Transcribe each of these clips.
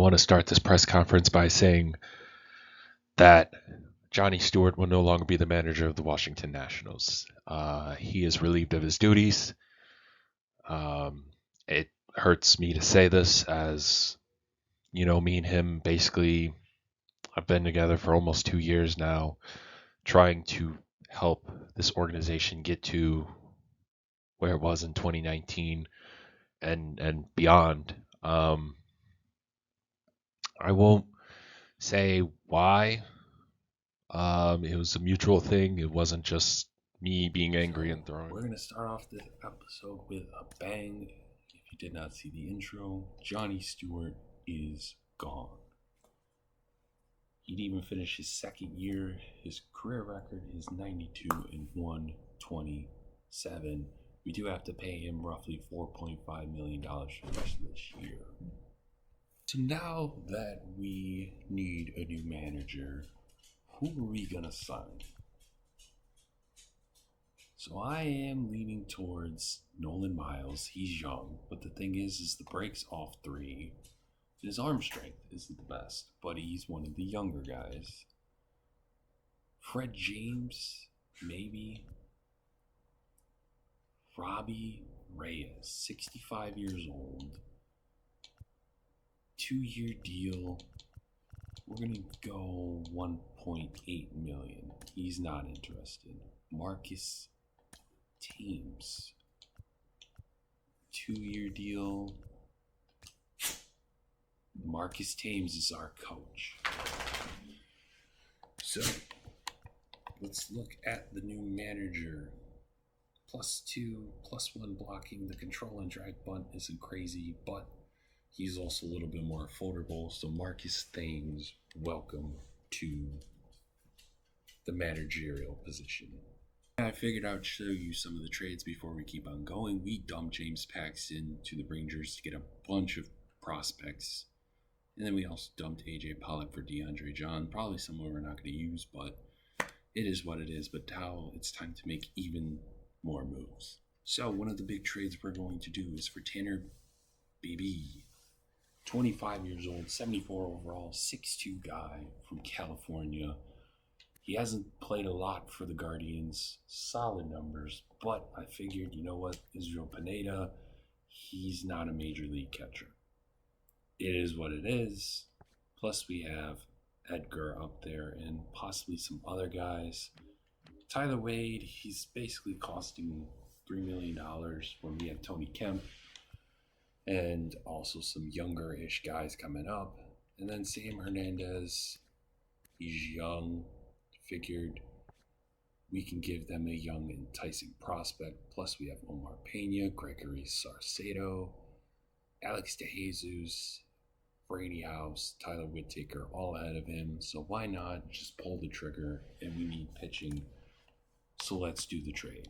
want to start this press conference by saying that Johnny Stewart will no longer be the manager of the Washington Nationals. He is relieved of his duties. It hurts me to say this, as me and him basically have been together for almost 2 years now, trying to help this organization get to where it was in 2019 and beyond. I won't say why. It was a mutual thing. It wasn't just me being angry and throwing. We're going to start off this episode with a bang. If you did not see the intro, Johnny Stewart is gone. He'd even finished his second year. His career record is 92-127. We do have to pay him roughly $4.5 million for the rest of this year. So now that we need a new manager, who are we going to sign? So I am leaning towards Nolan Miles. He's young, but the thing is the breaks off three. His arm strength isn't the best, but he's one of the younger guys. Fred James, maybe. Robbie Reyes, 65 years old. 2-year deal. We're going to go $1.8 million. He's not interested. Marcus Thames, 2-year deal. Marcus Thames is our coach. So let's look at the new manager. +2, +1 blocking. The control and drag bunt isn't crazy, but he's also a little bit more affordable. So Marcus Thames, welcome to the managerial position. I figured I would show you some of the trades before we keep on going. We dumped James Paxton to the Rangers to get a bunch of prospects. And then we also dumped AJ Pollock for DeAndre John. Probably someone we're not going to use, but it is what it is. But now it's time to make even more moves. So one of the big trades we're going to do is for Tanner Bibee. 25 years old, 74 overall, 6'2" guy from California. He hasn't played a lot for the Guardians. Solid numbers, but I figured, you know what, Israel Pineda, he's not a major league catcher. It is what it is. Plus we have Edgar up there and possibly some other guys. Tyler Wade, he's basically costing $3 million when we have Tony Kemp. And also some younger-ish guys coming up. And then Sam Hernandez, he's young. Figured we can give them a young, enticing prospect. Plus we have Omar Pena, Gregory Saucedo, Alex DeJesus, Brady House, Tyler Whittaker, all ahead of him. So why not just pull the trigger? And we need pitching. So let's do the trade.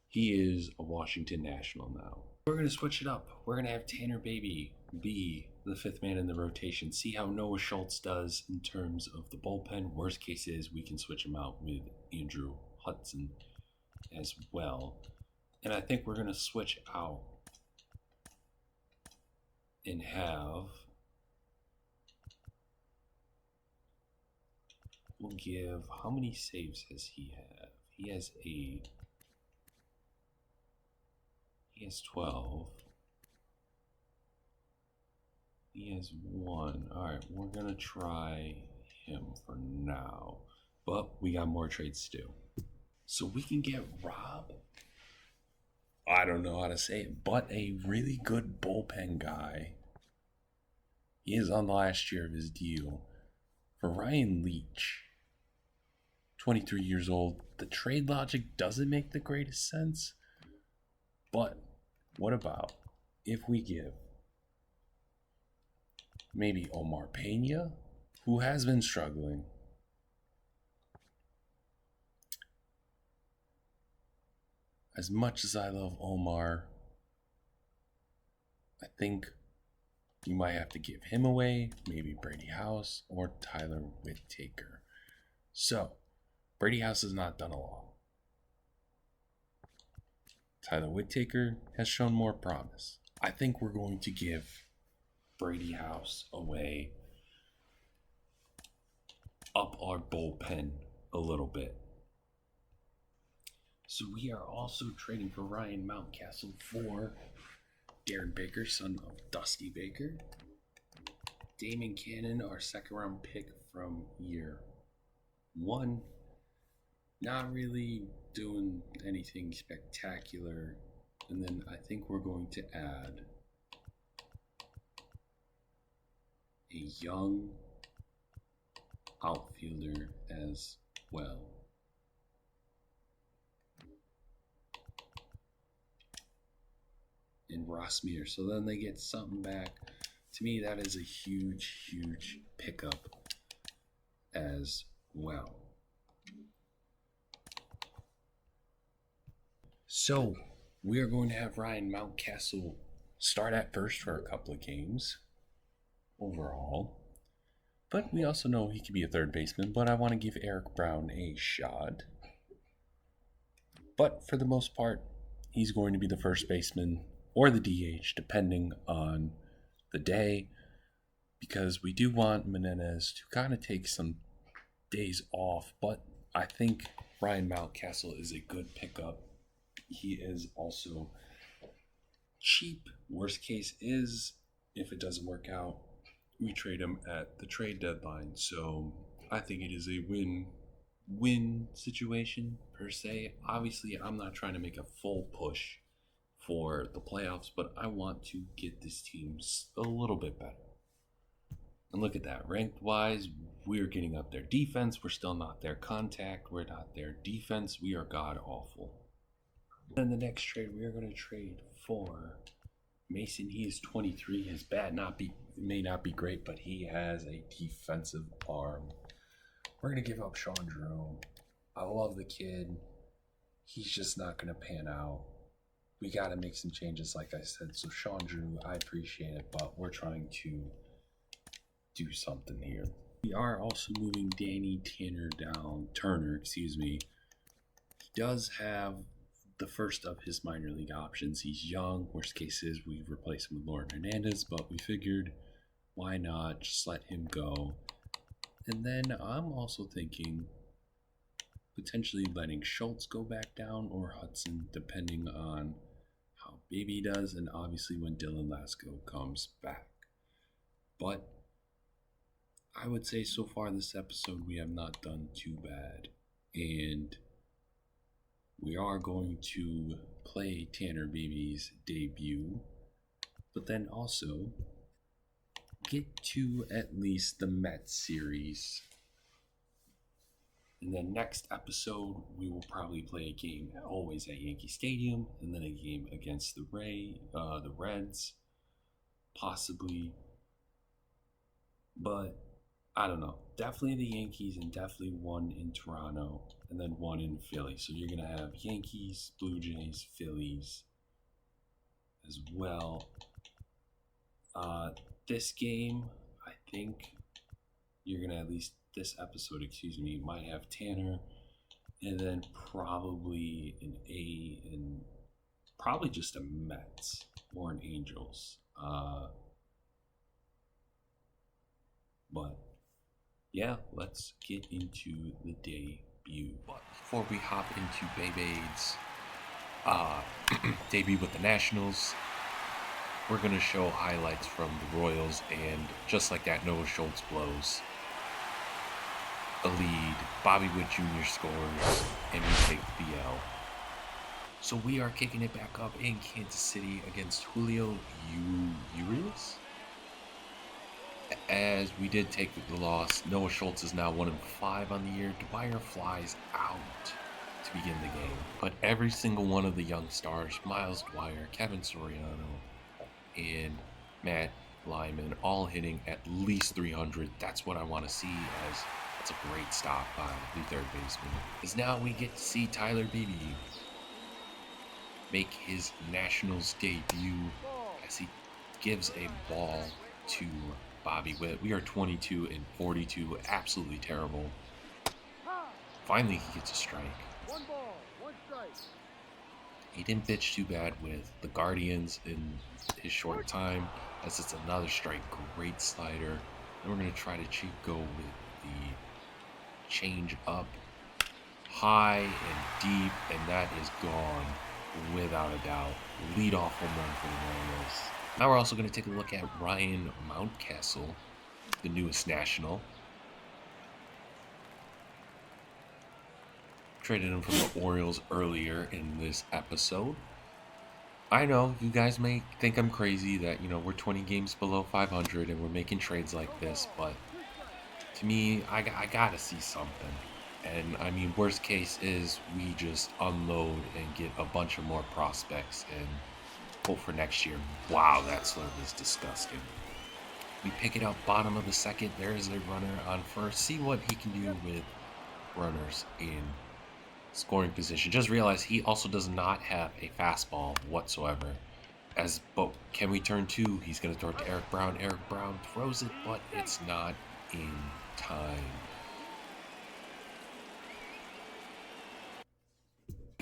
He is a Washington National now. We're going to switch it up. We're going to have Tanner Bibee be the fifth man in the rotation. See how Noah Schultz does in terms of the bullpen. Worst case is we can switch him out with Andrew Hudson as well. And I think we're going to switch out and have... We'll give... How many saves has he have? He has 8. He has 12. He has 1. Alright, we're going to try him for now. But we got more trades to do. So we can get Rob, I don't know how to say it, but a really good bullpen guy. He is on the last year of his deal. For Ryan Leach, 23 years old. The trade logic doesn't make the greatest sense. But what about if we give maybe Omar Pena, who has been struggling, as much as I love Omar, I think you might have to give him away, maybe Brady House or Tyler Whittaker. So, Brady House has not done a lot. Tyler Whittaker has shown more promise. I think we're going to give Brady House away, up our bullpen a little bit. So we are also trading for Ryan Mountcastle for Darren Baker, son of Dusty Baker. Damon Cannon, our second round pick from year 1. Not really doing anything spectacular. And then I think we're going to add a young outfielder as well. In Ross Meter. So then they get something back. To me, that is a huge, huge pickup as well. So we are going to have Ryan Mountcastle start at first for a couple of games overall. But we also know he could be a third baseman, but I want to give Eric Brown a shot. But for the most part, he's going to be the first baseman or the DH, depending on the day, because we do want Menendez to kind of take some days off. But I think Ryan Mountcastle is a good pickup. He is also cheap. Worst case is, if it doesn't work out, we trade him at the trade deadline. So I think it is a win-win situation per se. Obviously, I'm not trying to make a full push for the playoffs, but I want to get this team a little bit better. And look at that. Ranked wise, we're getting up there. Defense, we're still not there. Contact, we're not there. Defense, we are god awful. In the next trade, we are going to trade for Mason. He is 23. His bat may not be great, but he has a defensive arm. We're going to give up Sean Jerome. I love the kid. He's just not going to pan out. We got to make some changes, like I said. So Sean Drew, I appreciate it, but we're trying to do something here. We are also moving Danny Turner, excuse me. He does have the first of his minor league options. He's young. Worst case is we replace him with Lauren Hernandez, but we figured why not just let him go. And then I'm also thinking potentially letting Schultz go back down or Hudson, depending on how Baby does, and obviously when Dylan Lasco comes back. But I would say so far this episode we have not done too bad, and we are going to play Tanner Beebe's debut, but then also get to at least the Mets series. In the next episode, we will probably play a game always at Yankee Stadium, and then a game against the Reds, possibly. But I don't know. Definitely the Yankees, and definitely one in Toronto, and then one in Philly. So you're gonna have Yankees, Blue Jays, Phillies as well. This game, I think you're gonna at least. This episode, might have Tanner, and then probably an A, and probably just a Mets or an Angels. But yeah, let's get into the debut. But before we hop into Bebe's debut with the Nationals, we're gonna show highlights from the Royals, and just like that, Noah Schultz blows a lead. Bobby Witt Jr. scores, and we take the L. So we are kicking it back up in Kansas City against Julio Urias. As we did take the loss, Noah Schultz is now 1-5 on the year. Dwyer flies out to begin the game. But every single one of the young stars, Miles Dwyer, Kevin Soriano, and Matt Lyman, all hitting at least 300. That's what I want to see, as that's a great stop by the third baseman. Because now we get to see Tyler Beebe make his Nationals debut as he gives a ball to Bobby Witt. We are 22-42, absolutely terrible. Finally, he gets a strike. 1 ball, 1 strike. He didn't pitch too bad with the Guardians in his short time, as it's another strike. Great slider. And we're going to try to go with the change up high and deep, and that is gone without a doubt. Lead off home run for the Mariners. Now we're also going to take a look at Ryan Mountcastle, the newest National. Traded him from the Orioles earlier in this episode. I know you guys may think I'm crazy that, we're 20 games below 500 and we're making trades like this, but to me, I gotta see something. And I mean, worst case is we just unload and get a bunch of more prospects and hope for next year. Wow, that slurve is disgusting. We pick it up bottom of the second. There is a runner on first. See what he can do with runners in scoring position. Just realize he also does not have a fastball whatsoever. But can we turn two? He's going to throw it to Eric Brown. Eric Brown throws it, but it's not in time.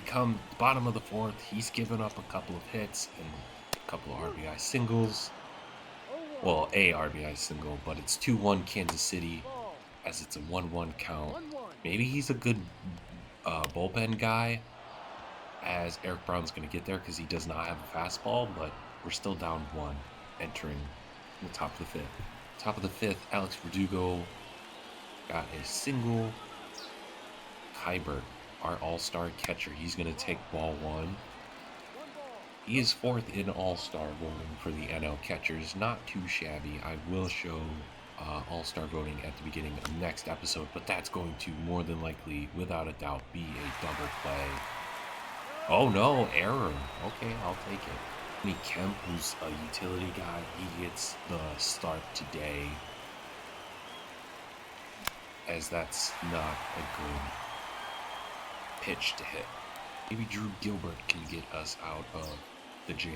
Come bottom of the fourth, he's given up a couple of hits and a couple of RBI singles. Well, a RBI single, but it's 2-1 Kansas City, as it's a 1-1 count. Maybe he's a good bullpen guy, as Eric Brown's going to get there because he does not have a fastball, but we're still down one entering the top of the fifth. Top of the fifth, Alex Verdugo got a single. Kybert, our all-star catcher, he's going to take ball one. He is fourth in all-star voting for the NL catchers. Not too shabby. I will show all-star voting at the beginning of the next episode, but that's going to more than likely, without a doubt, be a double play. Oh no, error. Okay, I'll take it. Anthony Kemp, who's a utility guy, he gets the start today, as that's not a good pitch to hit. Maybe Drew Gilbert can get us out of the jam.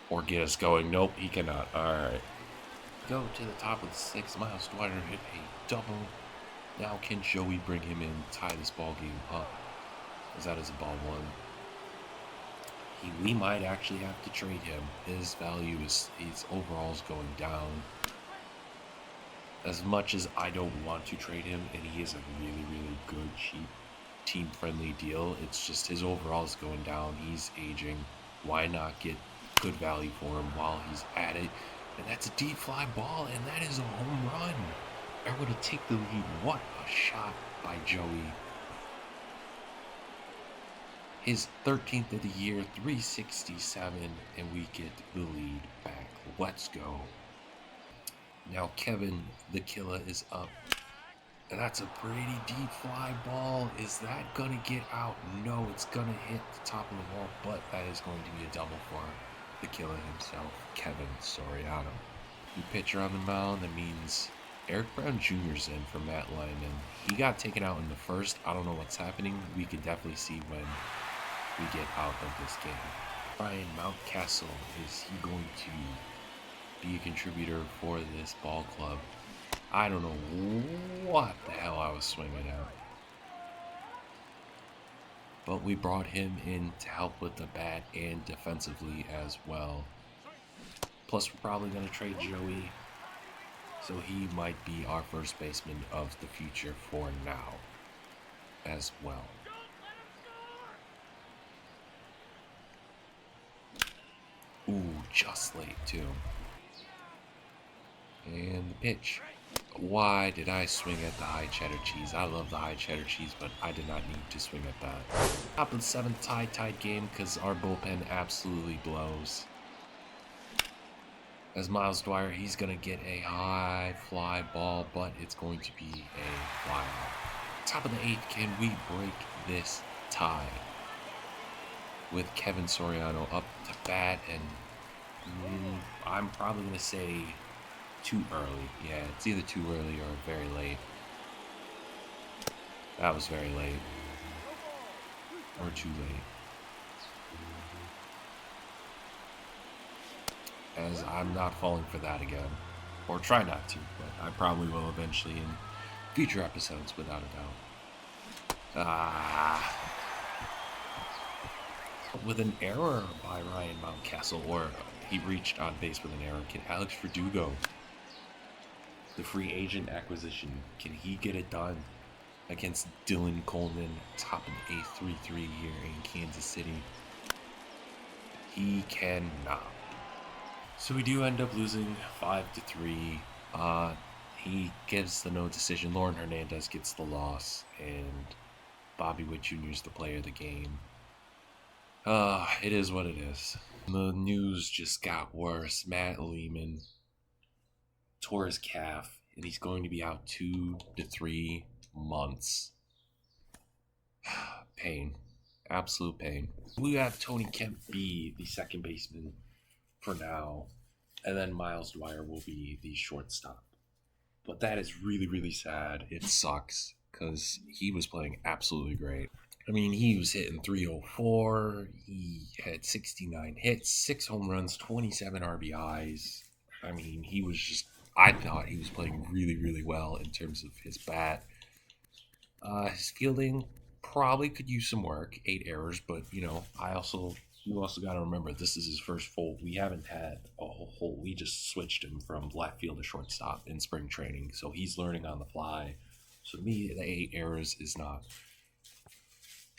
Or get us going. Nope, he cannot. Alright. Go to the top of the sixth. Miles Dwyer hit a double. Now can Joey bring him in, tie this ball game up? As that is a ball one. We might actually have to trade him. His value is, his overall is going down. As much as I don't want to trade him, and he is a really, really good, cheap, team-friendly deal, it's just his overall is going down. He's aging. Why not get good value for him while he's at it? And that's a deep fly ball, and that is a home run. I would have taken the lead. What a shot by Joey. His 13th of the year, 367, and we get the lead back. Let's go. Now Kevin, the killer, is up. And that's a pretty deep fly ball. Is that going to get out? No, it's going to hit the top of the wall, but that is going to be a double for the killer himself, Kevin Soriano. New pitcher on the mound, that means Eric Brown Jr.'s in for Matt Lyman. He got taken out in the first. I don't know what's happening. We can definitely see when we get out of this game. Ryan Mountcastle, is he going to be a contributor for this ball club? I don't know what the hell I was swinging at. But we brought him in to help with the bat and defensively as well. Plus, we're probably going to trade Joey, so he might be our first baseman of the future for now as well. Ooh, just late too. And the pitch. Why did I swing at the high cheddar cheese? I love the high cheddar cheese, but I did not need to swing at that. Top of the seventh, tied game because our bullpen absolutely blows. As Miles Dwyer, he's going to get a high fly ball, but it's going to be a fly ball. Top of the eighth, can we break this tie? With Kevin Soriano up to bat, and I'm probably going to say too early. Yeah, it's either too early or very late. That was very late. Or too late. As I'm not falling for that again. Or try not to, but I probably will eventually in future episodes, without a doubt. With an error by Ryan Mountcastle, or he reached on base with an error. Can Alex Verdugo, the free agent acquisition, can he get it done against Dylan Coleman, top of the 8-3-3 here in Kansas City? He cannot. So we do end up losing 5-3. He gives the no decision. Lauren Hernandez gets the loss, and Bobby Witt Jr. is the player of the game. It is what it is. The news just got worse. Matt Lehman tore his calf, and he's going to be out 2 to 3 months. Pain. Absolute pain. We have Tony Kemp be the second baseman for now, and then Miles Dwyer will be the shortstop. But that is really, really sad. It sucks, because he was playing absolutely great. I mean, he was hitting 304. He had 69 hits, 6 home runs, 27 RBIs. I mean, he was just, I thought he was playing really, really well in terms of his bat. His fielding probably could use some work. 8 errors, but, you also got to remember, this is his first full. We haven't had a whole, we just switched him from left field to shortstop in spring training. So he's learning on the fly. So to me, the 8 errors is not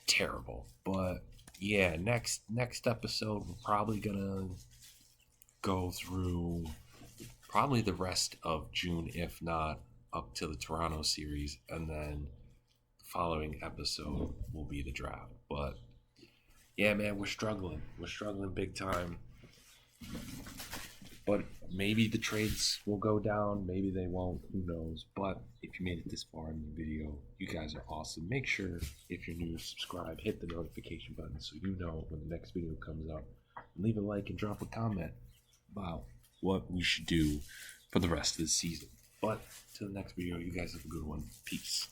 terrible. But yeah, next episode we're probably gonna go through probably the rest of June, if not up to the Toronto series, and then the following episode will be the draft. But yeah, man, we're struggling big time. But maybe the trades will go down, maybe they won't, who knows. But if you made it this far in the video, you guys are awesome. Make sure, if you're new, to subscribe, hit the notification button so you know when the next video comes up. Leave a like and drop a comment about what we should do for the rest of the season. But till the next video, you guys have a good one. Peace.